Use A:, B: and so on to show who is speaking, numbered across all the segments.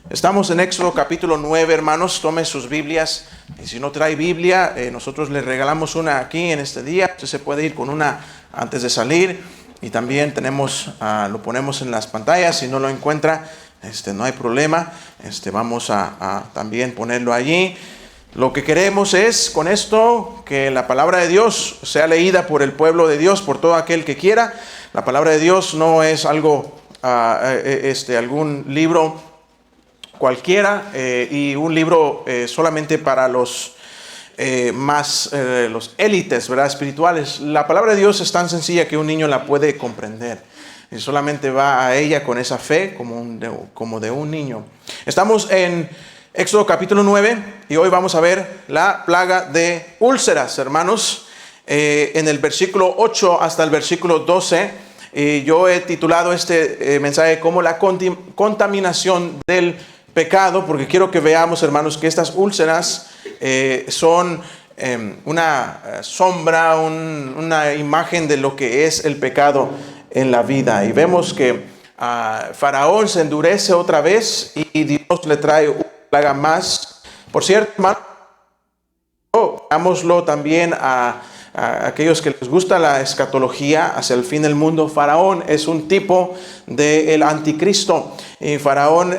A: Estamos en Éxodo capítulo 9, hermanos. Tome sus Biblias. Y si no trae Biblia, nosotros le regalamos una aquí en este día. Usted se puede ir con una antes de salir. Y también tenemos, lo ponemos en las pantallas. Si no lo encuentra, no hay problema. Vamos a también ponerlo allí. Lo que queremos es, con esto, que la palabra de Dios sea leída por el pueblo de Dios, por todo aquel que quiera. La palabra de Dios no es algo, algún libro cualquiera y un libro solamente para los los élites, ¿verdad? Espirituales. La palabra de Dios es tan sencilla que un niño la puede comprender. Y solamente va a ella con esa fe como de un niño. Estamos en Éxodo capítulo 9 y hoy vamos a ver la plaga de úlceras, hermanos. En el versículo 8 hasta el versículo 12, yo he titulado este mensaje como la contaminación del pecado, porque quiero que veamos, hermanos, que estas úlceras son una sombra, una imagen de lo que es el pecado en la vida. Y vemos que Faraón se endurece otra vez y Dios le trae una plaga más. Por cierto, hermano, veámoslo también a aquellos que les gusta la escatología hacia el fin del mundo. Faraón es un tipo del anticristo. Y Faraón,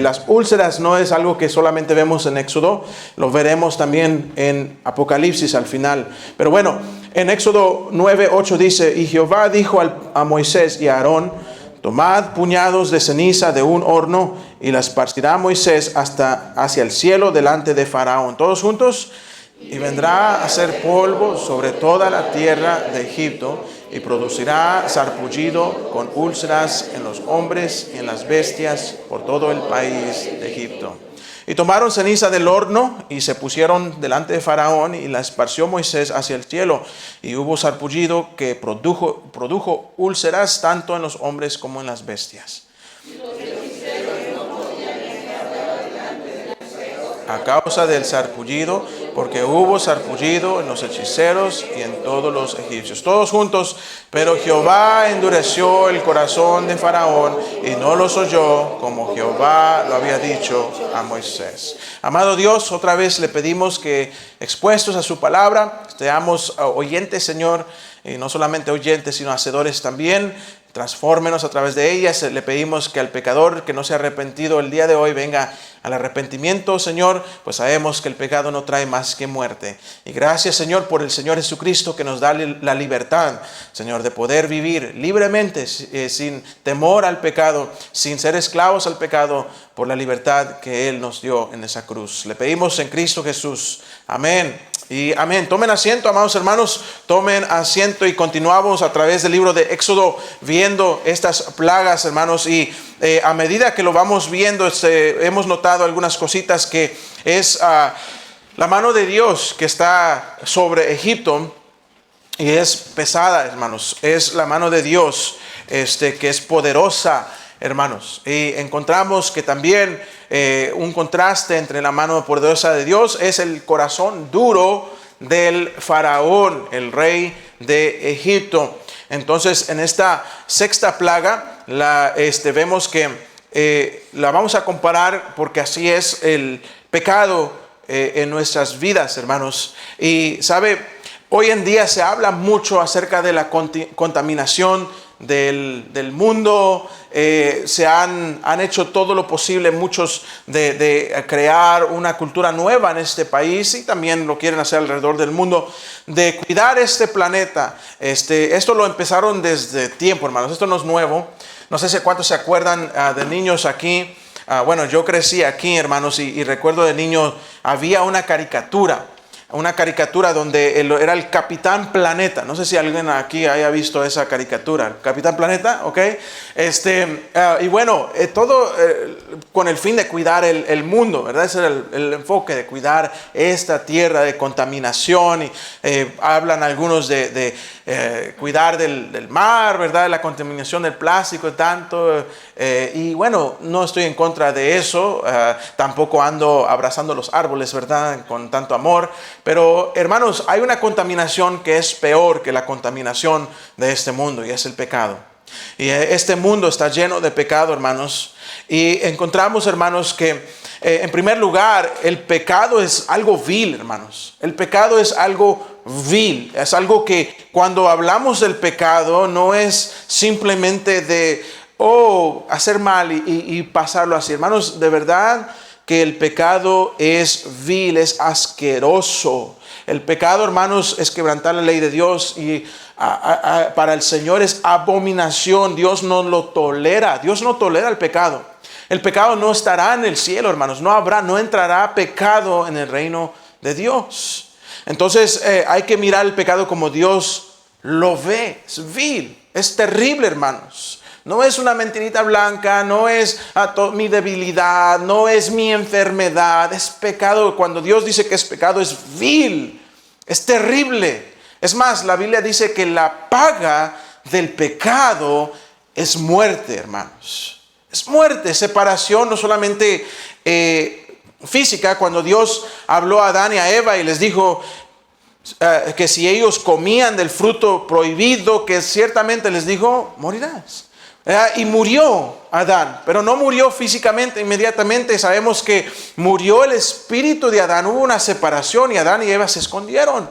A: las úlceras no es algo que solamente vemos en Éxodo, lo veremos también en Apocalipsis al final. Pero bueno, en Éxodo 9:8 dice: y Jehová dijo a Moisés y a Aarón: tomad puñados de ceniza de un horno y la esparcirá Moisés hacia el cielo delante de Faraón. Todos juntos. Y vendrá a hacer polvo sobre toda la tierra de Egipto, y producirá sarpullido con úlceras en los hombres y en las bestias por todo el país de Egipto. Y tomaron ceniza del horno y se pusieron delante de Faraón, y la esparció Moisés hacia el cielo. Y hubo sarpullido que produjo úlceras tanto en los hombres como en las bestias. A causa del sarpullido, porque hubo sarpullido en los hechiceros y en todos los egipcios. Todos juntos: pero Jehová endureció el corazón de Faraón y no los oyó, como Jehová lo había dicho a Moisés. Amado Dios, otra vez le pedimos que, expuestos a su palabra, seamos oyentes, Señor, y no solamente oyentes, sino hacedores también. Transfórmenos a través de ellas. Le pedimos que al pecador que no se ha arrepentido el día de hoy venga al arrepentimiento, Señor, pues sabemos que el pecado no trae más que muerte. Y gracias, Señor, por el Señor Jesucristo, que nos da la libertad, Señor, de poder vivir libremente, sin temor al pecado, sin ser esclavos al pecado, por la libertad que Él nos dio en esa cruz. Le pedimos en Cristo Jesús. Amén. Y amén. Tomen asiento, amados hermanos, tomen asiento y continuamos a través del libro de Éxodo viendo estas plagas, hermanos, y a medida que lo vamos viendo, hemos notado algunas cositas, que es la mano de Dios que está sobre Egipto, y es pesada, hermanos. Es la mano de Dios que es poderosa, hermanos. Y encontramos que también un contraste entre la mano poderosa de Dios es el corazón duro del faraón, el rey de Egipto. Entonces, en esta sexta plaga vemos que la vamos a comparar, porque así es el pecado en nuestras vidas, hermanos. Y sabe, hoy en día se habla mucho acerca de la contaminación del mundo. Se han hecho todo lo posible muchos de crear una cultura nueva en este país, y también lo quieren hacer alrededor del mundo, de cuidar este planeta. Esto lo empezaron desde tiempo, hermanos. Esto no es nuevo. No sé si cuántos se acuerdan de niños aquí. Bueno, yo crecí aquí, hermanos, y recuerdo de niño había una caricatura donde era el Capitán Planeta. No sé si alguien aquí haya visto esa caricatura, Capitán Planeta, ¿ok? Y bueno, todo con el fin de cuidar el mundo, ¿verdad? Ese era el enfoque, de cuidar esta tierra de contaminación. Y hablan algunos de cuidar del mar, ¿verdad? De la contaminación del plástico, tanto. Y bueno, no estoy en contra de eso. Tampoco ando abrazando los árboles, ¿verdad? Con tanto amor. Pero, hermanos, hay una contaminación que es peor que la contaminación de este mundo, y es el pecado. Y este mundo está lleno de pecado, hermanos. Y encontramos, hermanos, que en primer lugar, el pecado es algo vil, hermanos. El pecado es algo vil. Es algo que cuando hablamos del pecado no es simplemente de, hacer mal y pasarlo así. Hermanos, de verdad que el pecado es vil, es asqueroso. El pecado, hermanos, es quebrantar la ley de Dios y para el Señor es abominación. Dios no lo tolera. Dios no tolera el pecado. El pecado no estará en el cielo, hermanos. No entrará pecado en el reino de Dios. Entonces hay que mirar el pecado como Dios lo ve. Es vil, es terrible, hermanos. No es una mentirita blanca, no es mi debilidad, no es mi enfermedad. Es pecado. Cuando Dios dice que es pecado, es vil, es terrible. Es más, la Biblia dice que la paga del pecado es muerte, hermanos. Es muerte, separación, no solamente física. Cuando Dios habló a Adán y a Eva y les dijo que si ellos comían del fruto prohibido, que ciertamente les dijo, morirás. Y murió Adán, pero no murió físicamente inmediatamente. Sabemos que murió el espíritu de Adán. Hubo una separación y Adán y Eva se escondieron.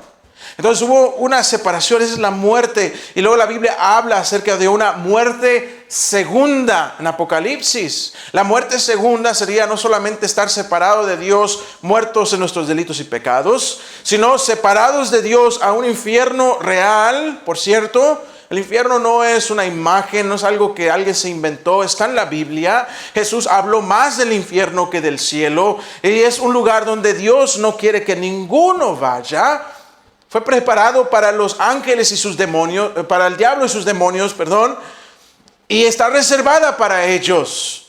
A: Entonces hubo una separación, esa es la muerte. Y luego la Biblia habla acerca de una muerte segunda en Apocalipsis. La muerte segunda sería no solamente estar separado de Dios, muertos en nuestros delitos y pecados, sino separados de Dios a un infierno real, por cierto. El infierno no es una imagen, no es algo que alguien se inventó, está en la Biblia. Jesús habló más del infierno que del cielo. Y es un lugar donde Dios no quiere que ninguno vaya. Fue preparado para los ángeles y sus demonios, para el diablo y sus demonios, perdón. Y está reservada para ellos.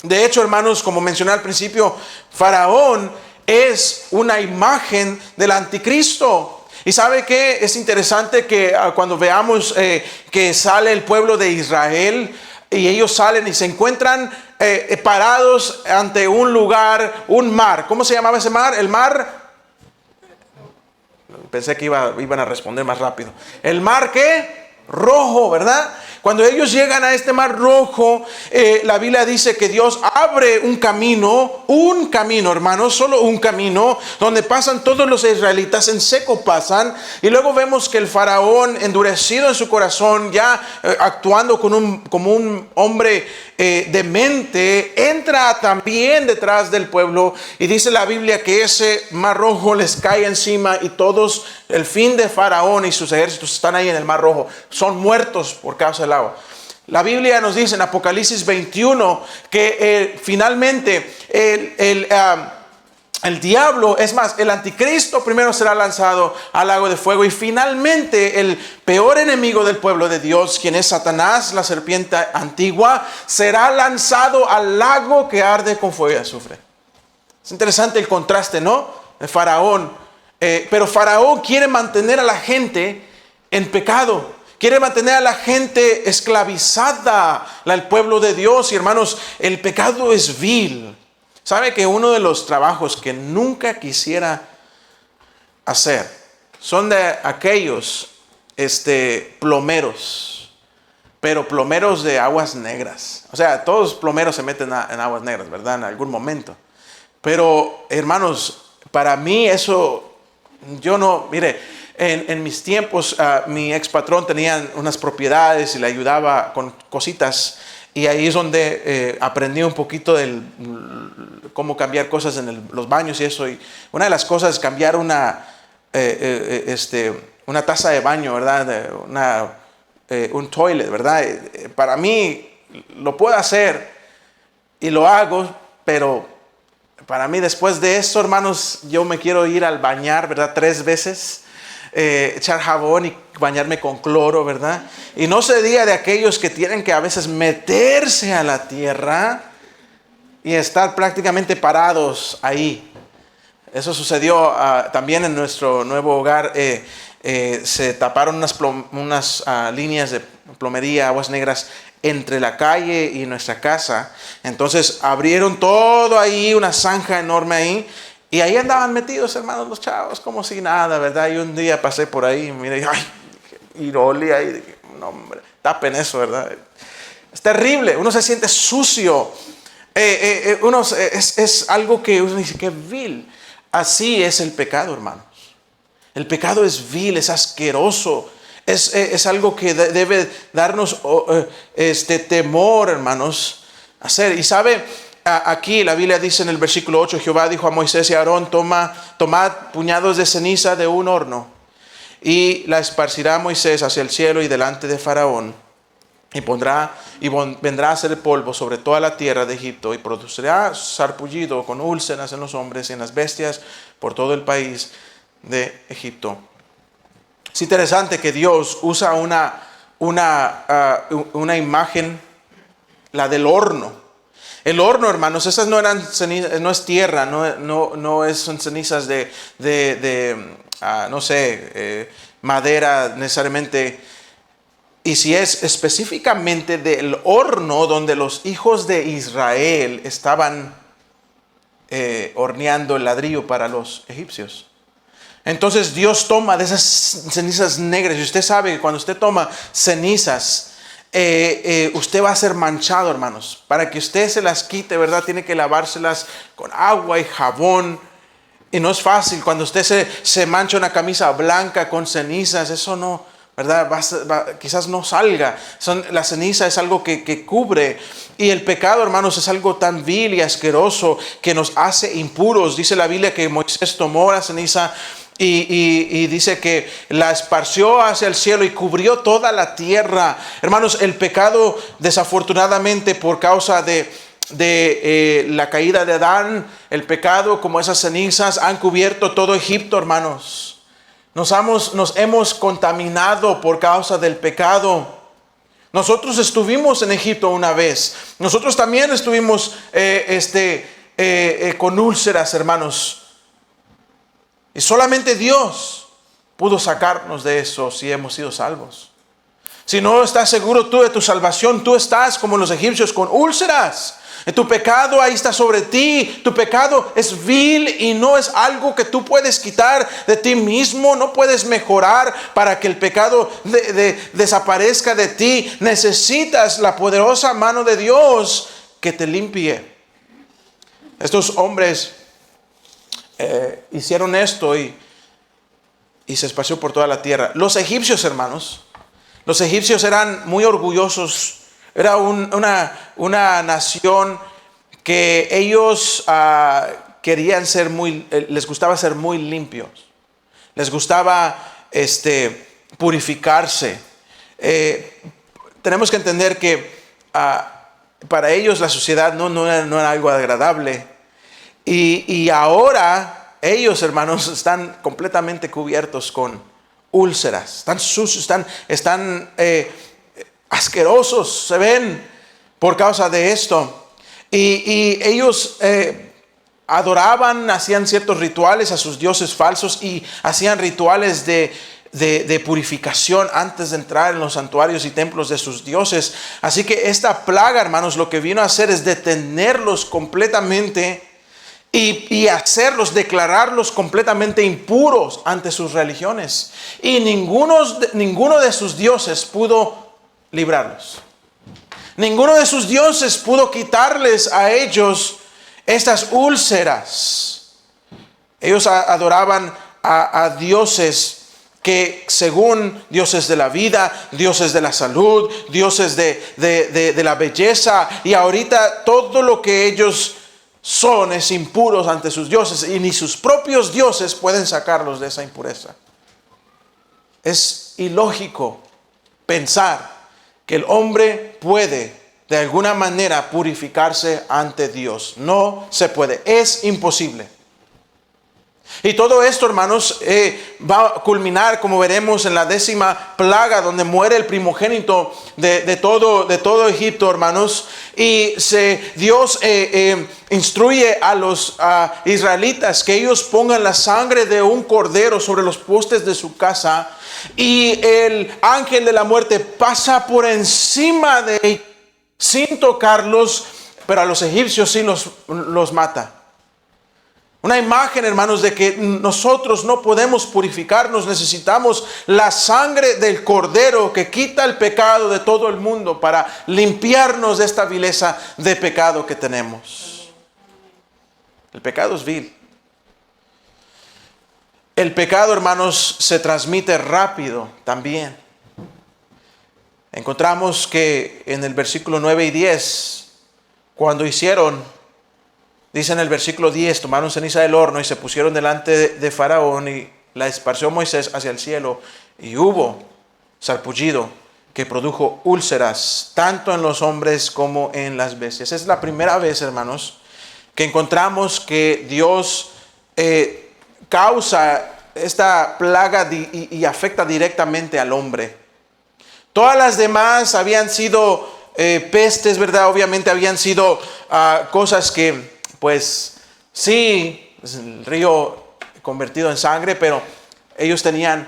A: De hecho, hermanos, como mencioné al principio, Faraón es una imagen del anticristo. Y ¿sabe qué? Es interesante que cuando veamos que sale el pueblo de Israel y ellos salen y se encuentran parados ante un lugar, un mar. ¿Cómo se llamaba ese mar? El mar... Pensé que iban a responder más rápido. ¿El mar qué? Rojo, ¿verdad? Cuando ellos llegan a este mar rojo, la Biblia dice que Dios abre un camino, hermanos, solo un camino, donde pasan todos los israelitas, en seco pasan, y luego vemos que el faraón, endurecido en su corazón, ya actuando como un hombre demente, entra también detrás del pueblo, y dice la Biblia que ese mar rojo les cae encima, y todos, el fin de Faraón y sus ejércitos están ahí en el mar rojo, son muertos por causa del agua. La Biblia nos dice en Apocalipsis 21 que finalmente el diablo, es más, el anticristo primero será lanzado al lago de fuego, y finalmente el peor enemigo del pueblo de Dios, quien es Satanás, la serpiente antigua, será lanzado al lago que arde con fuego y azufre. Es interesante el contraste, ¿no? El faraón. Pero Faraón quiere mantener a la gente en pecado. Quiere mantener a la gente esclavizada, al pueblo de Dios. Y hermanos, el pecado es vil. ¿Sabe que uno de los trabajos que nunca quisiera hacer son de aquellos plomeros? Pero plomeros de aguas negras. O sea, todos los plomeros se meten en aguas negras, ¿verdad? En algún momento. Pero, hermanos, para mí eso, yo no, mire... En mis tiempos, mi ex patrón tenía unas propiedades y le ayudaba con cositas. Y ahí es donde aprendí un poquito de cómo cambiar cosas en los baños y eso. Y una de las cosas es cambiar una taza de baño, ¿verdad? Un toilet, ¿verdad? Para mí lo puedo hacer y lo hago, pero para mí después de eso, hermanos, yo me quiero ir al bañar, ¿verdad? 3 veces. Echar jabón y bañarme con cloro, ¿verdad? Y no se diga de aquellos que tienen que a veces meterse a la tierra y estar prácticamente parados ahí. Eso sucedió también en nuestro nuevo hogar. Se taparon unas líneas de plomería, aguas negras, entre la calle y nuestra casa. Entonces abrieron todo ahí, una zanja enorme ahí. Y ahí andaban metidos, hermanos, los chavos, como si nada, ¿verdad? Y un día pasé por ahí y miré, ay, y olía ahí, no, hombre, tapen eso, ¿verdad? Es terrible, uno se siente sucio. Es algo que uno dice, qué vil. Así es el pecado, hermanos. El pecado es vil, es asqueroso. Es algo que debe darnos temor, hermanos, hacer. Y sabe, aquí la Biblia dice en el versículo 8, Jehová dijo a Moisés y a Aarón, tomad puñados de ceniza de un horno, y la esparcirá Moisés hacia el cielo y delante de Faraón, y vendrá a hacer polvo sobre toda la tierra de Egipto, y producirá sarpullido con úlceras en los hombres y en las bestias por todo el país de Egipto. Es interesante que Dios usa una imagen, la del horno. El horno, hermanos, esas no eran cenizas, no es tierra, son cenizas no sé, madera necesariamente. Y si es específicamente del horno donde los hijos de Israel estaban horneando el ladrillo para los egipcios. Entonces Dios toma de esas cenizas negras. Y usted sabe que cuando usted toma cenizas, usted va a ser manchado, hermanos. Para que usted se las quite, ¿verdad? Tiene que lavárselas con agua y jabón. Y no es fácil. Cuando usted se mancha una camisa blanca con cenizas, eso no, ¿verdad? Quizás no salga. La ceniza es algo que cubre. Y el pecado, hermanos, es algo tan vil y asqueroso que nos hace impuros. Dice la Biblia que Moisés tomó la ceniza y dice que la esparció hacia el cielo y cubrió toda la tierra. Hermanos, el pecado, desafortunadamente, por causa de la caída de Adán, el pecado, como esas cenizas, han cubierto todo Egipto, hermanos. Nos hemos contaminado por causa del pecado. Nosotros estuvimos en Egipto una vez. Nosotros también estuvimos con úlceras, hermanos. Y solamente Dios pudo sacarnos de eso si hemos sido salvos. Si no estás seguro tú de tu salvación, tú estás como los egipcios con úlceras. Tu pecado ahí está sobre ti. Tu pecado es vil y no es algo que tú puedes quitar de ti mismo. No puedes mejorar para que el pecado desaparezca de ti. Necesitas la poderosa mano de Dios que te limpie. Estos hombres hicieron esto y se esparció por toda la tierra. Los egipcios, hermanos, los egipcios eran muy orgullosos. Era una nación que ellos querían ser les gustaba ser muy limpios. Les gustaba purificarse. Tenemos que entender que para ellos la suciedad no era algo agradable. Y ahora ellos, hermanos, están completamente cubiertos con úlceras. Están sucios, están asquerosos, se ven por causa de esto. Y ellos adoraban, hacían ciertos rituales a sus dioses falsos y hacían rituales de purificación antes de entrar en los santuarios y templos de sus dioses. Así que esta plaga, hermanos, lo que vino a hacer es detenerlos completamente y declararlos completamente impuros ante sus religiones. Y ninguno de sus dioses pudo librarlos. Ninguno de sus dioses pudo quitarles a ellos estas úlceras. Ellos adoraban a dioses que, según dioses de la vida, dioses de la salud, dioses de la belleza, y ahorita todo lo que ellos son es impuros ante sus dioses, y ni sus propios dioses pueden sacarlos de esa impureza. Es ilógico pensar que el hombre puede de alguna manera purificarse ante Dios. No se puede, es imposible. Y todo esto, hermanos, va a culminar, como veremos, en la 10ª plaga, donde muere el primogénito de todo Egipto, hermanos. Y Dios instruye a los israelitas que ellos pongan la sangre de un cordero sobre los postes de su casa, y el ángel de la muerte pasa por encima de ellos sin tocarlos, pero a los egipcios sí los mata. Una imagen, hermanos, de que nosotros no podemos purificarnos. Necesitamos la sangre del Cordero que quita el pecado de todo el mundo para limpiarnos de esta vileza de pecado que tenemos. El pecado es vil. El pecado, hermanos, se transmite rápido también. Encontramos que en el versículo 9 y 10, cuando dice en el versículo 10, tomaron ceniza del horno y se pusieron delante de Faraón y la esparció Moisés hacia el cielo y hubo sarpullido que produjo úlceras tanto en los hombres como en las bestias. Es la primera vez, hermanos, que encontramos que Dios causa esta plaga y afecta directamente al hombre. Todas las demás habían sido pestes, ¿verdad? Obviamente habían sido cosas que, pues, sí, el río convertido en sangre, pero ellos tenían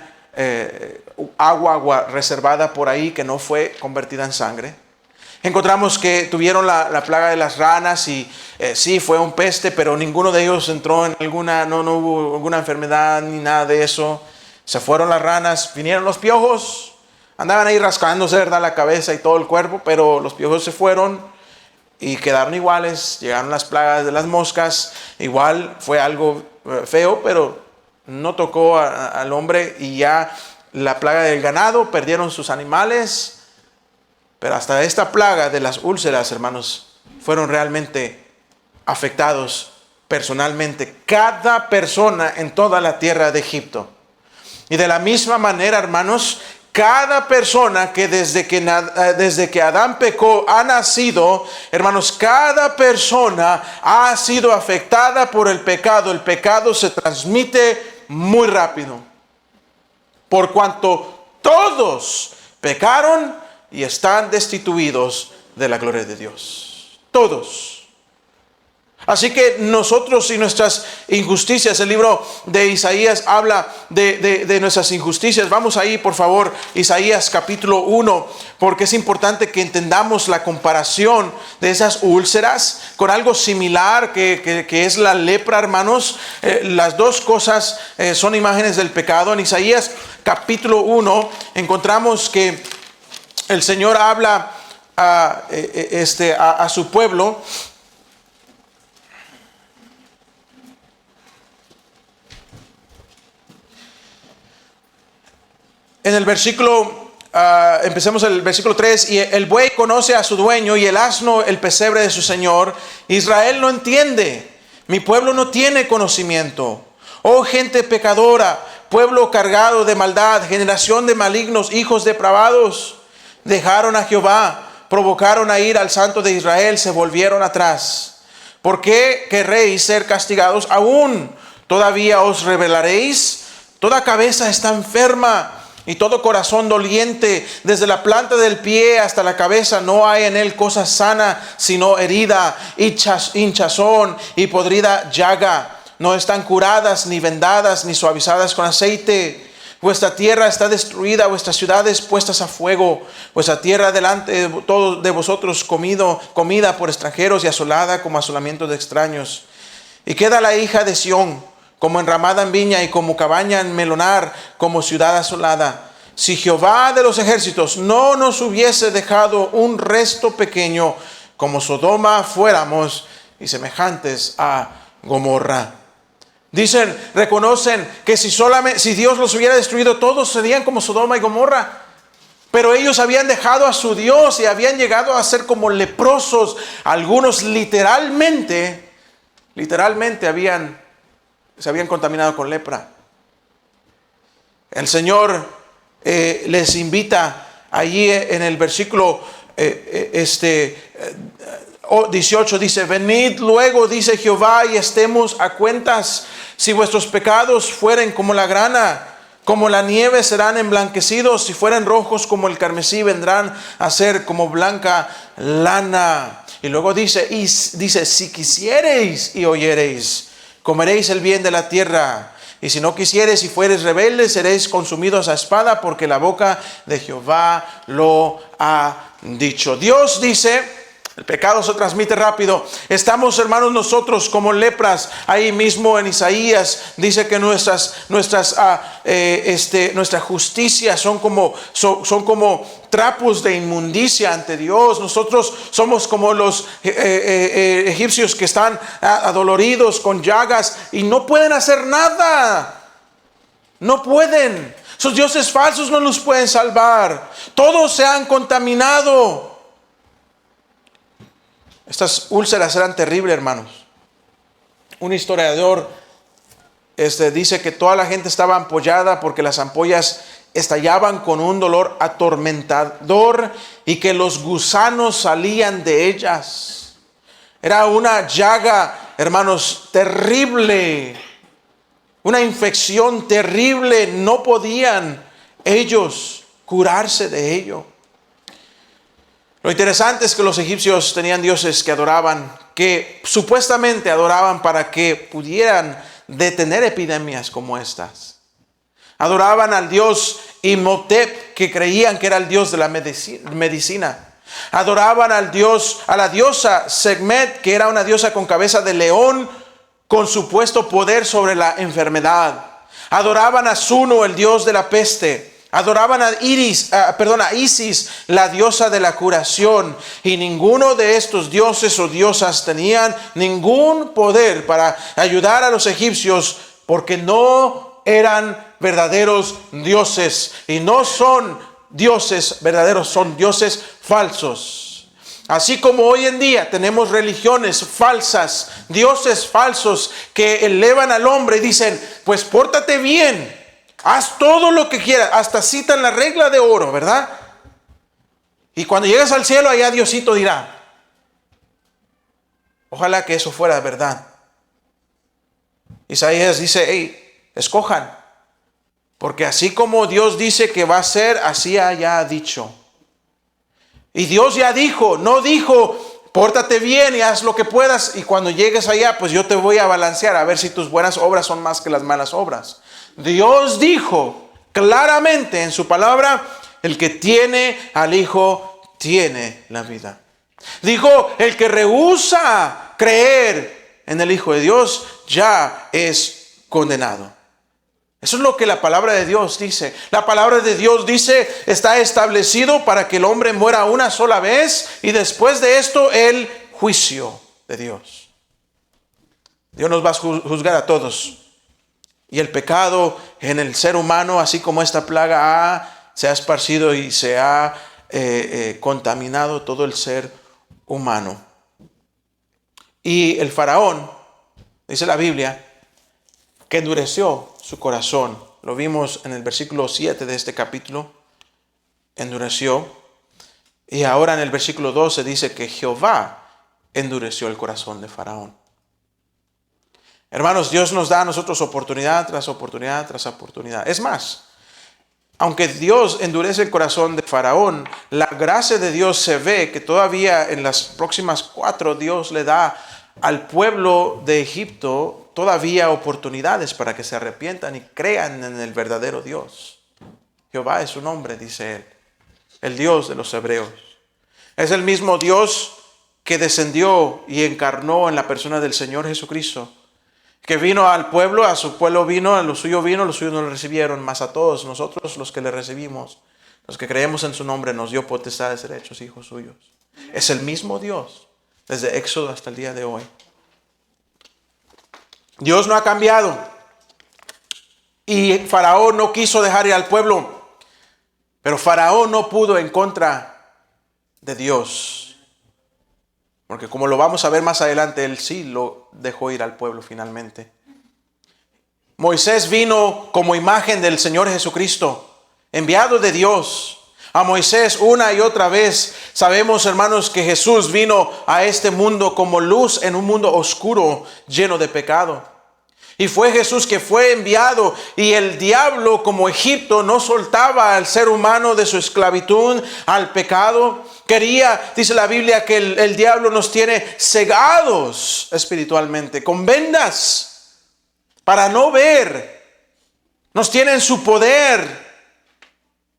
A: agua reservada por ahí que no fue convertida en sangre. Encontramos que tuvieron la plaga de las ranas y sí, fue un peste, pero ninguno de ellos entró en no hubo alguna enfermedad ni nada de eso. Se fueron las ranas, vinieron los piojos, andaban ahí rascándose, ¿verdad?, la cabeza y todo el cuerpo, pero los piojos se fueron y quedaron iguales. Llegaron las plagas de las moscas, igual fue algo feo, pero no tocó al hombre. Y ya la plaga del ganado, perdieron sus animales. Pero hasta esta plaga de las úlceras, hermanos, fueron realmente afectados personalmente cada persona en toda la tierra de Egipto. Y de la misma manera, hermanos, cada persona que desde que Adán pecó ha nacido, hermanos, cada persona ha sido afectada por el pecado. El pecado se transmite muy rápido. Por cuanto todos pecaron y están destituidos de la gloria de Dios. Todos. Así que nosotros y nuestras injusticias, el libro de Isaías habla de nuestras injusticias. Vamos ahí, por favor, Isaías capítulo 1, porque es importante que entendamos la comparación de esas úlceras con algo similar que es la lepra, hermanos. Las dos cosas son imágenes del pecado. En Isaías capítulo 1 encontramos que el Señor habla a su pueblo. En el versículo, empecemos el versículo 3. Y el buey conoce a su dueño y el asno el pesebre de su señor. Israel no entiende, mi pueblo no tiene conocimiento. Oh gente pecadora, pueblo cargado de maldad, generación de malignos, hijos depravados. Dejaron a Jehová, provocaron a ir al Santo de Israel, se volvieron atrás. ¿Por qué querréis ser castigados aún? ¿Todavía os rebelaréis? Toda cabeza está enferma y todo corazón doliente. Desde la planta del pie hasta la cabeza no hay en él cosa sana, sino herida, hinchazón y podrida llaga. No están curadas, ni vendadas, ni suavizadas con aceite. Vuestra tierra está destruida, vuestras ciudades puestas a fuego, vuestra tierra delante de todos de vosotros comida por extranjeros y asolada como asolamiento de extraños. Y queda la hija de Sión como enramada en viña y como cabaña en melonar, como ciudad asolada. Si Jehová de los ejércitos no nos hubiese dejado un resto pequeño, como Sodoma fuéramos y semejantes a Gomorra. Dicen, reconocen que si Dios los hubiera destruido, todos serían como Sodoma y Gomorra. Pero ellos habían dejado a su Dios y habían llegado a ser como leprosos. Algunos literalmente se habían contaminado con lepra. El Señor les invita allí en el versículo 18 dice: venid luego, dice Jehová, y estemos a cuentas. Si vuestros pecados fueren como la grana, como la nieve serán emblanquecidos. Si fueren rojos como el carmesí, vendrán a ser como blanca lana. Y luego dice, si quisiereis y oyereis, comeréis el bien de la tierra. Y si no quisiereis y fuereis rebeldes, seréis consumidos a espada, porque la boca de Jehová lo ha dicho. Dios dice, El pecado se transmite rápido. Estamos, hermanos, nosotros como lepras. Ahí mismo en Isaías dice que nuestra justicia son como trapos de inmundicia ante Dios. Nosotros somos como los egipcios que están adoloridos con llagas y no pueden hacer nada. No pueden. Esos dioses falsos no nos pueden salvar. Todos se han contaminado. Estas úlceras eran terribles, hermanos. Un historiador dice que toda la gente estaba ampollada porque las ampollas estallaban con un dolor atormentador y que los gusanos salían de ellas. Era una llaga, hermanos, terrible. Una infección terrible. No podían ellos curarse de ello. Lo interesante es que los egipcios tenían dioses que adoraban, que supuestamente adoraban para que pudieran detener epidemias como estas. Adoraban al dios Imhotep, que creían que era el dios de la medicina. Adoraban a la diosa Sekhmet, que era una diosa con cabeza de león, con supuesto poder sobre la enfermedad. Adoraban a Suno, el dios de la peste. Adoraban a Isis, la diosa de la curación. Y ninguno de estos dioses o diosas tenían ningún poder para ayudar a los egipcios, porque no eran verdaderos dioses. Y no son dioses verdaderos, son dioses falsos. Así como hoy en día tenemos religiones falsas, dioses falsos que elevan al hombre y dicen, pues pórtate bien, haz todo lo que quieras, hasta citan la regla de oro, ¿verdad? Y cuando llegas al cielo, allá Diosito dirá. Ojalá que eso fuera verdad. Isaías dice, hey, escojan, porque así como Dios dice que va a ser, así ya ha dicho. Y Dios ya dijo, no dijo, pórtate bien y haz lo que puedas, y cuando llegues allá, pues yo te voy a balancear a ver si tus buenas obras son más que las malas obras. Dios dijo claramente en su palabra, el que tiene al Hijo tiene la vida. Dijo, el que rehúsa creer en el Hijo de Dios ya es condenado. Eso es lo que la palabra de Dios dice. La palabra de Dios dice, está establecido para que el hombre muera una sola vez y después de esto el juicio de Dios. Dios nos va a juzgar a todos. Y el pecado en el ser humano, así como esta plaga se ha esparcido y se ha contaminado todo el ser humano. Y el faraón, dice la Biblia, que endureció su corazón. Lo vimos en el versículo 7 de este capítulo. Endureció. Y ahora en el versículo 12 dice que Jehová endureció el corazón de Faraón. Hermanos, Dios nos da a nosotros oportunidad tras oportunidad tras oportunidad. Es más, aunque Dios endurece el corazón de Faraón, la gracia de Dios se ve que todavía en las próximas 4 Dios le da al pueblo de Egipto todavía oportunidades para que se arrepientan y crean en el verdadero Dios. Jehová es su nombre, dice él, el Dios de los hebreos. Es el mismo Dios que descendió y encarnó en la persona del Señor Jesucristo, que vino al pueblo, a su pueblo vino, a los suyos vino, los suyos no le recibieron, mas a todos nosotros los que le recibimos, los que creemos en su nombre, nos dio potestad de ser hechos hijos suyos. Es el mismo Dios desde Éxodo hasta el día de hoy. Dios no ha cambiado. Y Faraón no quiso dejar ir al pueblo. Pero Faraón no pudo en contra de Dios. Porque como lo vamos a ver más adelante, él sí lo dejó ir al pueblo finalmente. Moisés vino como imagen del Señor Jesucristo, enviado de Dios. A Moisés una y otra vez sabemos, hermanos, que Jesús vino a este mundo como luz en un mundo oscuro, lleno de pecado. Y fue Jesús que fue enviado, y el diablo, como Egipto, no soltaba al ser humano de su esclavitud al pecado. Quería, dice la Biblia, que el diablo nos tiene cegados espiritualmente, con vendas, para no ver. Nos tiene en su poder.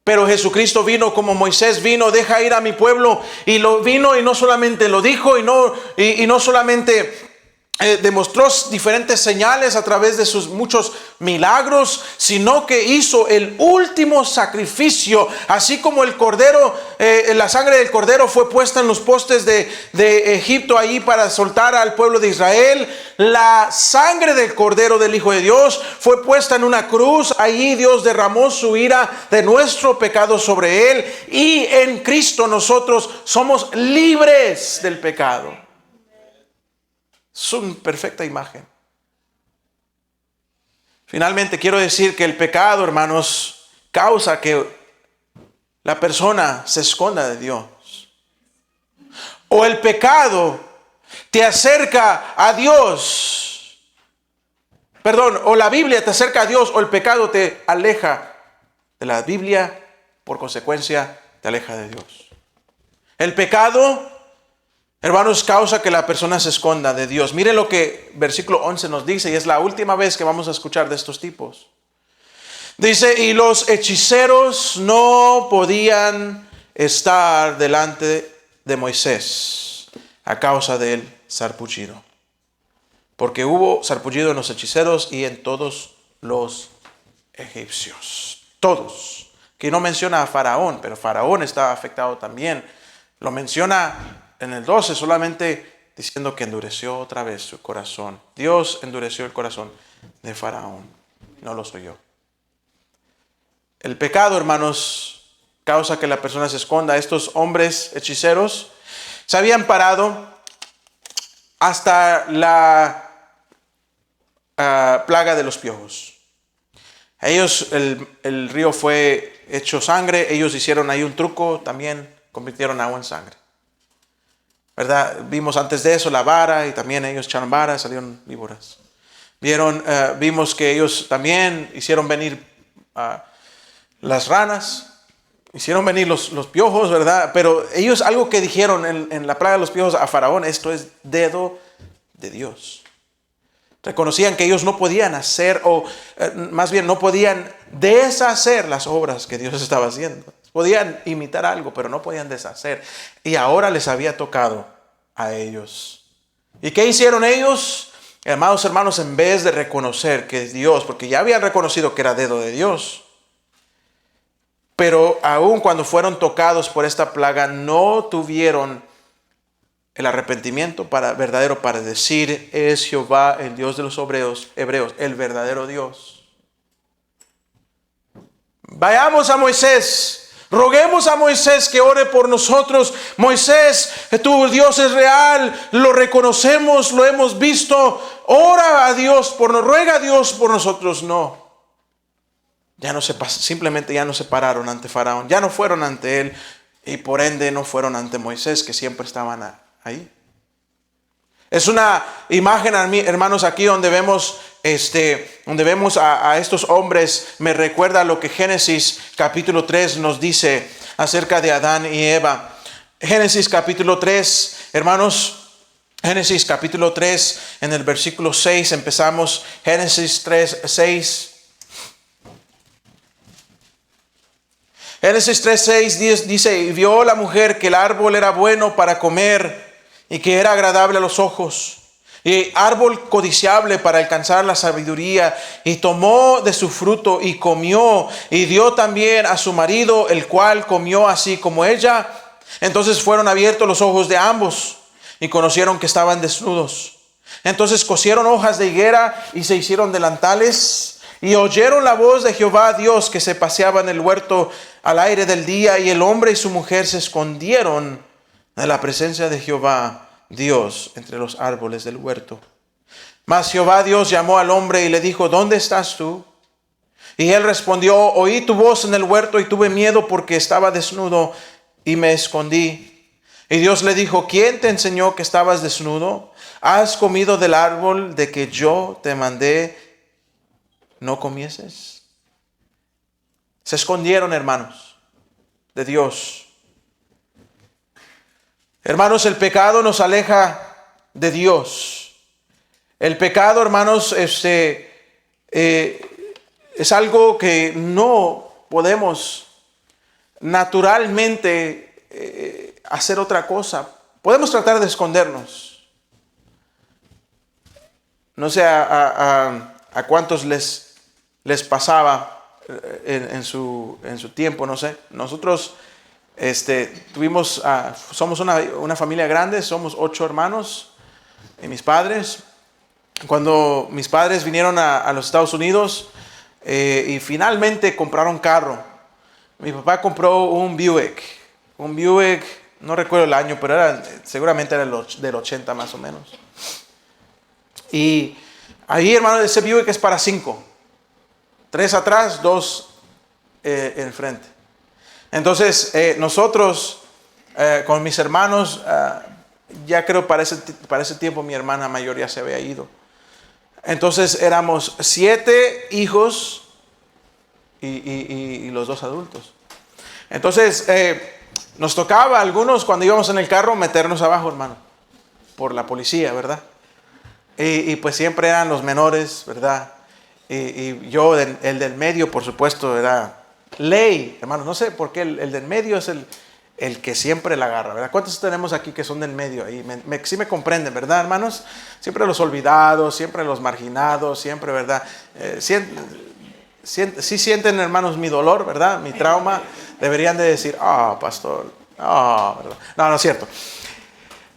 A: Pero Jesucristo vino como Moisés vino, deja ir a mi pueblo, y lo vino y no solamente lo dijo y no solamente demostró diferentes señales a través de sus muchos milagros, sino que hizo el último sacrificio, así como el cordero, la sangre del cordero fue puesta en los postes de Egipto ahí para soltar al pueblo de Israel. La sangre del cordero del Hijo de Dios fue puesta en una cruz. Allí Dios derramó su ira de nuestro pecado sobre él, y en Cristo nosotros somos libres del pecado. Es una perfecta imagen. Finalmente quiero decir que el pecado, hermanos, causa que la persona se esconda de Dios. O el pecado te acerca a Dios. Perdón, o la Biblia te acerca a Dios, o el pecado te aleja de la Biblia, por consecuencia te aleja de Dios. El pecado, hermanos, causa que la persona se esconda de Dios. Miren lo que versículo 11 nos dice, y es la última vez que vamos a escuchar de estos tipos. Dice, y los hechiceros no podían estar delante de Moisés a causa del sarpullido. Porque hubo sarpullido en los hechiceros y en todos los egipcios. Todos. Que no menciona a Faraón, pero Faraón estaba afectado también. Lo menciona en el 12 solamente diciendo que endureció otra vez su corazón. Dios endureció el corazón de Faraón, no lo soy yo. El pecado, hermanos, causa que la persona se esconda. Estos hombres hechiceros se habían parado hasta la plaga de los piojos. Ellos, el río fue hecho sangre. Ellos hicieron ahí un truco, también convirtieron agua en sangre, ¿verdad? Vimos antes de eso la vara, y también ellos echaron varas, salieron víboras. Vimos que ellos también hicieron venir las ranas, hicieron venir los piojos, ¿verdad? Pero ellos algo que dijeron en la plaga de los piojos a Faraón: esto es dedo de Dios. Reconocían que ellos no podían hacer, o más bien no podían deshacer las obras que Dios estaba haciendo. Podían imitar algo, pero no podían deshacer. Y ahora les había tocado a ellos. ¿Y qué hicieron ellos? Amados hermanos, en vez de reconocer que es Dios, porque ya habían reconocido que era dedo de Dios, pero aún cuando fueron tocados por esta plaga, no tuvieron el arrepentimiento verdadero para decir: es Jehová, el Dios de los hebreos, el verdadero Dios. Vayamos a Moisés, roguemos a Moisés que ore por nosotros. Moisés, tu Dios es real, lo reconocemos, lo hemos visto. Ora a Dios ruega a Dios por nosotros. No. Simplemente ya no se pararon ante Faraón, ya no fueron ante él, y por ende no fueron ante Moisés, que siempre estaban ahí. Es una imagen, hermanos, aquí donde vemos a estos hombres. Me recuerda lo que Génesis capítulo 3 nos dice acerca de Adán y Eva. Génesis capítulo 3, hermanos, Génesis capítulo 3, en el versículo 6 empezamos. Génesis 3, 6. Génesis 3:6 dice: y vio la mujer que el árbol era bueno para comer, y que era agradable a los ojos, y árbol codiciable para alcanzar la sabiduría, y tomó de su fruto y comió, y dio también a su marido, el cual comió así como ella. Entonces fueron abiertos los ojos de ambos, y conocieron que estaban desnudos. Entonces cosieron hojas de higuera y se hicieron delantales. Y oyeron la voz de Jehová Dios, que se paseaba en el huerto al aire del día, y el hombre y su mujer se escondieron de la presencia de Jehová Dios entre los árboles del huerto. Mas Jehová Dios llamó al hombre y le dijo: ¿dónde estás tú? Y él respondió: oí tu voz en el huerto, y tuve miedo porque estaba desnudo y me escondí. Y Dios le dijo: ¿quién te enseñó que estabas desnudo? ¿Has comido del árbol de que yo te mandé no comieses? Se escondieron, hermanos, de Dios. Hermanos, el pecado nos aleja de Dios. El pecado, hermanos, es algo que no podemos naturalmente hacer otra cosa. Podemos tratar de escondernos. No sé a cuántos les pasaba en su tiempo, no sé. Nosotros somos una familia grande, somos 8 hermanos y mis padres. Cuando mis padres vinieron a los Estados Unidos y finalmente compraron carro, mi papá compró un Buick, no recuerdo el año, pero seguramente era del 80 más o menos. Y ahí, hermano, ese Buick es para 5. 3 atrás, 2 enfrente. Entonces, nosotros, con mis hermanos, ya creo para ese tiempo mi hermana mayor ya se había ido. Entonces, éramos 7 hijos y los 2 adultos. Entonces, nos tocaba a algunos cuando íbamos en el carro meternos abajo, hermano, por la policía, ¿verdad? Y pues siempre eran los menores, ¿verdad? Y yo, el del medio, por supuesto, era ley, hermanos. No sé por qué el del medio es el que siempre la agarra, ¿verdad? ¿Cuántos tenemos aquí que son del medio? Ahí sí me comprenden, ¿verdad, hermanos? Siempre los olvidados, siempre los marginados, siempre, ¿verdad? Sí sienten, hermanos, mi dolor, ¿verdad? Mi trauma. Deberían de decir, pastor, ¿verdad? No es cierto.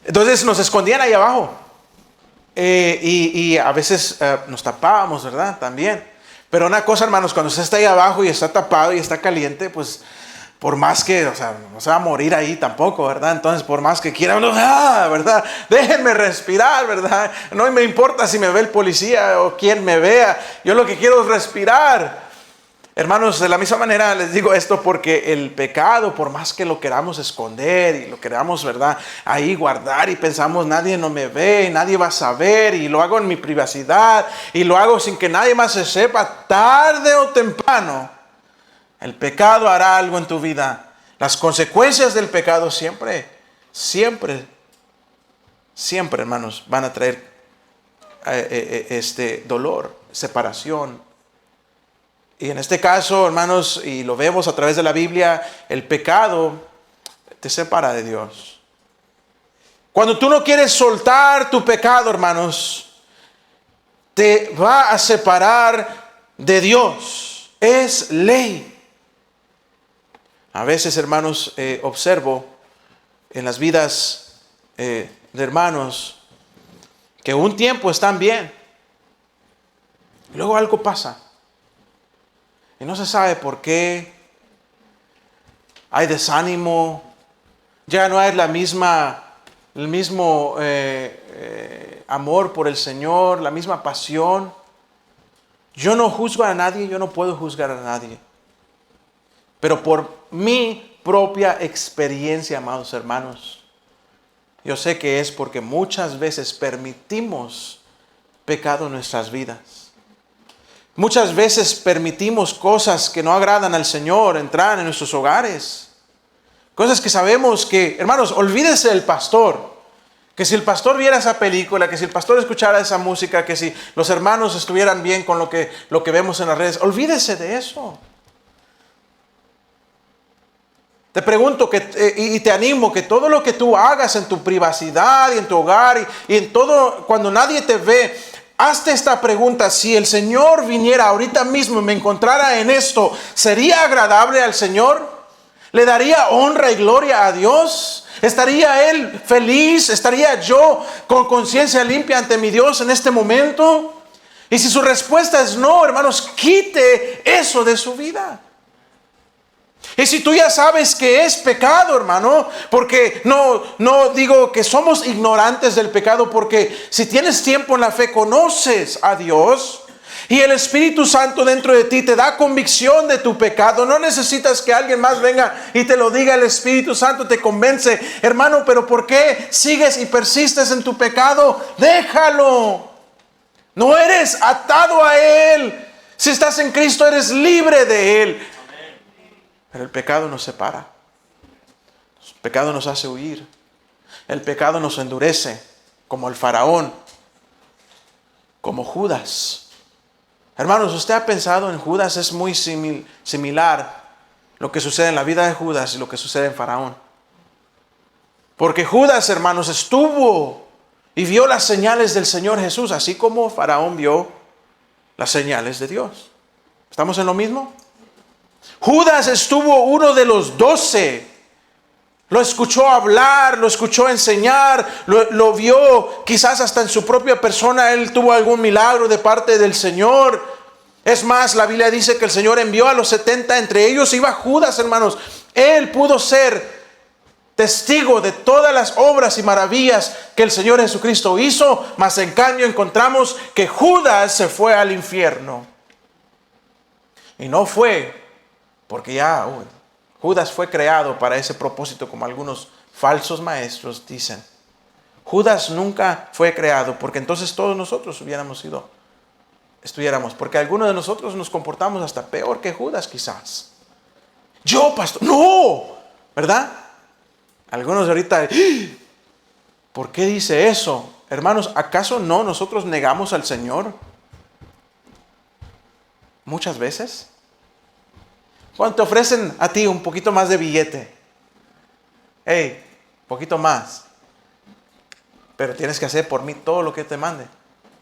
A: Entonces nos escondían ahí abajo. Y a veces nos tapábamos, ¿verdad? También. Pero una cosa, hermanos, cuando usted está ahí abajo y está tapado y está caliente, pues por más que, no se va a morir ahí tampoco, ¿verdad? Entonces, por más que quiera, ¿verdad? Déjenme respirar, ¿verdad? No me importa si me ve el policía o quien me vea. Yo lo que quiero es respirar. Hermanos, de la misma manera les digo esto porque el pecado, por más que lo queramos esconder y lo queramos, ¿verdad?, ahí guardar y pensamos nadie no me ve, nadie va a saber y lo hago en mi privacidad y lo hago sin que nadie más se sepa, tarde o temprano el pecado hará algo en tu vida. Las consecuencias del pecado siempre, hermanos, van a traer dolor, separación. Y en este caso, hermanos, y lo vemos a través de la Biblia, el pecado te separa de Dios. Cuando tú no quieres soltar tu pecado, hermanos, te va a separar de Dios. Es ley. A veces, hermanos, observo en las vidas de hermanos que un tiempo están bien y luego algo pasa. Y no se sabe por qué. Hay desánimo. Ya no hay el mismo amor por el Señor, la misma pasión. Yo no juzgo a nadie, yo no puedo juzgar a nadie. Pero por mi propia experiencia, amados hermanos, yo sé que es porque muchas veces permitimos pecado en nuestras vidas. Muchas veces permitimos cosas que no agradan al Señor entrar en nuestros hogares. Cosas que sabemos que, hermanos, olvídese del pastor. Que si el pastor viera esa película, que si el pastor escuchara esa música, que si los hermanos estuvieran bien con lo que vemos en las redes, olvídese de eso. Te pregunto y te animo que todo lo que tú hagas en tu privacidad y en tu hogar y en todo, cuando nadie te ve, hazte esta pregunta: si el Señor viniera ahorita mismo y me encontrara en esto, ¿sería agradable al Señor? ¿Le daría honra y gloria a Dios? ¿Estaría Él feliz? ¿Estaría yo con conciencia limpia ante mi Dios en este momento? Y si su respuesta es no, hermanos, quite eso de su vida. Y si tú ya sabes que es pecado, hermano, porque no digo que somos ignorantes del pecado, porque si tienes tiempo en la fe, conoces a Dios y el Espíritu Santo dentro de ti te da convicción de tu pecado. No necesitas que alguien más venga y te lo diga. El Espíritu Santo te convence. Hermano, pero ¿por qué sigues y persistes en tu pecado? Déjalo. No eres atado a Él. Si estás en Cristo, eres libre de Él. Pero el pecado nos separa. El pecado nos hace huir. El pecado nos endurece, como el faraón, como Judas. Hermanos, ¿usted ha pensado en Judas? Es muy similar. lo que sucede en la vida de Judas y lo que sucede en Faraón. Porque Judas, hermanos, estuvo y vio las señales del Señor Jesús, así como Faraón vio las señales de Dios. ¿Estamos en lo mismo? Judas estuvo uno de los 12. Lo escuchó hablar, lo escuchó enseñar, lo vio quizás hasta en su propia persona. Él tuvo algún milagro de parte del Señor. Es más, la Biblia dice que el Señor envió a los 70, entre ellos iba Judas, hermanos. Él pudo ser testigo de todas las obras y maravillas que el Señor Jesucristo hizo, mas en cambio encontramos que Judas se fue al infierno. Y no fue porque Judas fue creado para ese propósito, como algunos falsos maestros dicen. Judas nunca fue creado, porque entonces todos nosotros estuviéramos, porque algunos de nosotros nos comportamos hasta peor que Judas quizás. Yo, pastor, no, ¿verdad? Algunos ahorita, ¿por qué dice eso? Hermanos, ¿acaso no nosotros negamos al Señor? Muchas veces. Cuando te ofrecen a ti un poquito más de billete, poquito más, pero tienes que hacer por mí todo lo que te mande.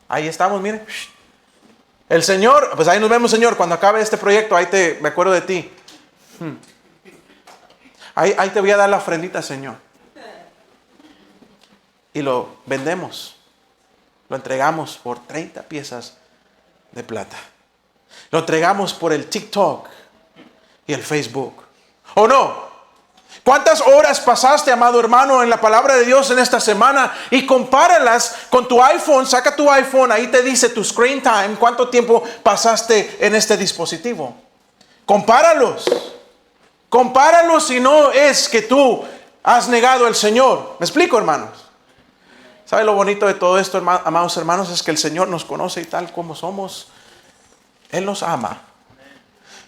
A: Ahí estamos, mire. El Señor, pues ahí nos vemos, Señor, cuando acabe este proyecto, me acuerdo de ti. Ahí te voy a dar la ofrendita, Señor. Y lo vendemos. Lo entregamos por 30 piezas de plata. Lo entregamos por el TikTok y el Facebook. ¿O no? ¿Cuántas horas pasaste, amado hermano, en la palabra de Dios en esta semana? Y compáralas con tu iPhone. Saca tu iPhone, ahí te dice tu screen time. ¿Cuánto tiempo pasaste en este dispositivo? Compáralos. Compáralos si no es que tú has negado al Señor. ¿Me explico, hermanos? ¿Sabe lo bonito de todo esto, amados hermanos? Es que el Señor nos conoce y tal como somos, Él nos ama.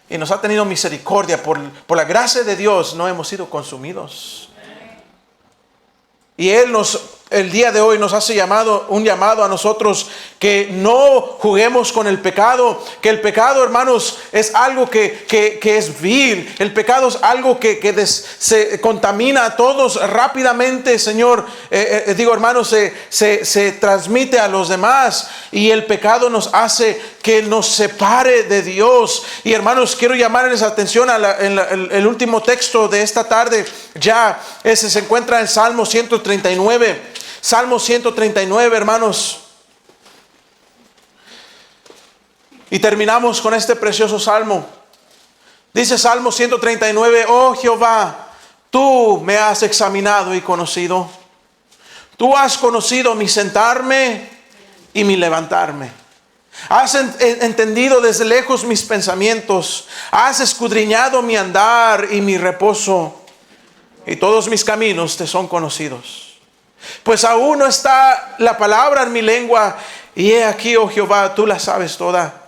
A: Y nos ha tenido misericordia. Por la gracia de Dios no hemos sido consumidos. Y Él el día de hoy nos hace un llamado a nosotros que no juguemos con el pecado. Que el pecado, hermanos, es algo que es vil. El pecado es algo que se contamina a todos rápidamente, Señor. Hermanos, se transmite a los demás. Y el pecado nos hace que nos separe de Dios. Y hermanos, quiero llamarles atención el último texto de esta tarde. Ese se encuentra en Salmo 139. Salmo 139, hermanos. Y terminamos con este precioso salmo. Dice Salmo 139, oh Jehová, tú me has examinado y conocido. Tú has conocido mi sentarme y mi levantarme. Has entendido desde lejos mis pensamientos. Has escudriñado mi andar y mi reposo. Y todos mis caminos te son conocidos. Pues aún no está la palabra en mi lengua. Y he aquí, oh Jehová, tú la sabes toda.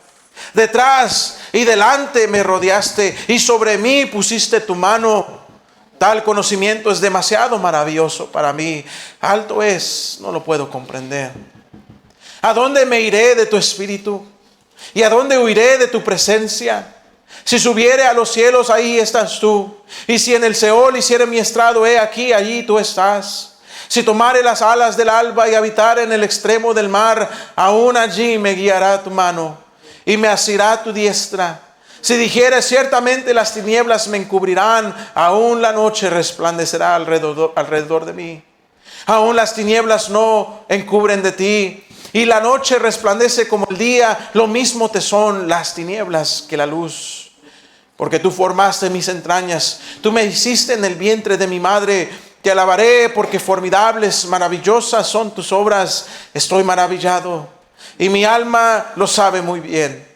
A: Detrás y delante me rodeaste, y sobre mí pusiste tu mano. Tal conocimiento es demasiado maravilloso para mí. Alto es, no lo puedo comprender. ¿A dónde me iré de tu espíritu? ¿Y a dónde huiré de tu presencia? Si subiere a los cielos, ahí estás tú. Y si en el Seol hiciere mi estrado, he aquí, allí tú estás. Si tomare las alas del alba y habitar en el extremo del mar, aún allí me guiará tu mano y me asirá tu diestra. Si dijere ciertamente las tinieblas me encubrirán, aún la noche resplandecerá alrededor de mí. Aún las tinieblas no encubren de ti, y la noche resplandece como el día, lo mismo te son las tinieblas que la luz. Porque tú formaste mis entrañas, tú me hiciste en el vientre de mi madre. Te alabaré porque formidables, maravillosas son tus obras. Estoy maravillado y mi alma lo sabe muy bien.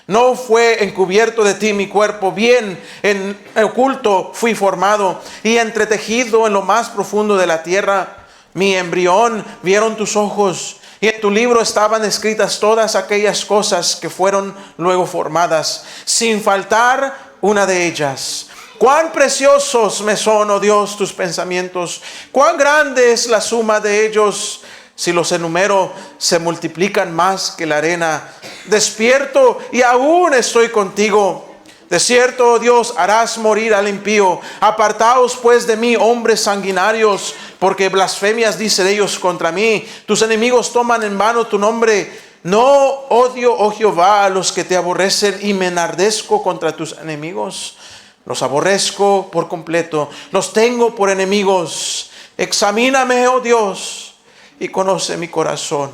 A: No fue encubierto de ti mi cuerpo, bien en oculto fui formado y entretejido en lo más profundo de la tierra. Mi embrión vieron tus ojos, y en tu libro estaban escritas todas aquellas cosas que fueron luego formadas, sin faltar una de ellas. Cuán preciosos me son, oh Dios, tus pensamientos. Cuán grande es la suma de ellos. Si los enumero, se multiplican más que la arena. Despierto y aún estoy contigo. De cierto, oh Dios, harás morir al impío. Apartaos pues de mí, hombres sanguinarios, porque blasfemias dicen ellos contra mí. Tus enemigos toman en vano tu nombre. No odio, oh Jehová, a los que te aborrecen, y me enardezco contra tus enemigos. Los aborrezco por completo, los tengo por enemigos. Examíname, oh Dios, y conoce mi corazón.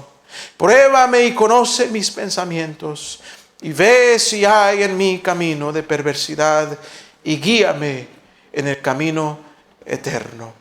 A: Pruébame y conoce mis pensamientos, y ve si hay en mí camino de perversidad, y guíame en el camino eterno.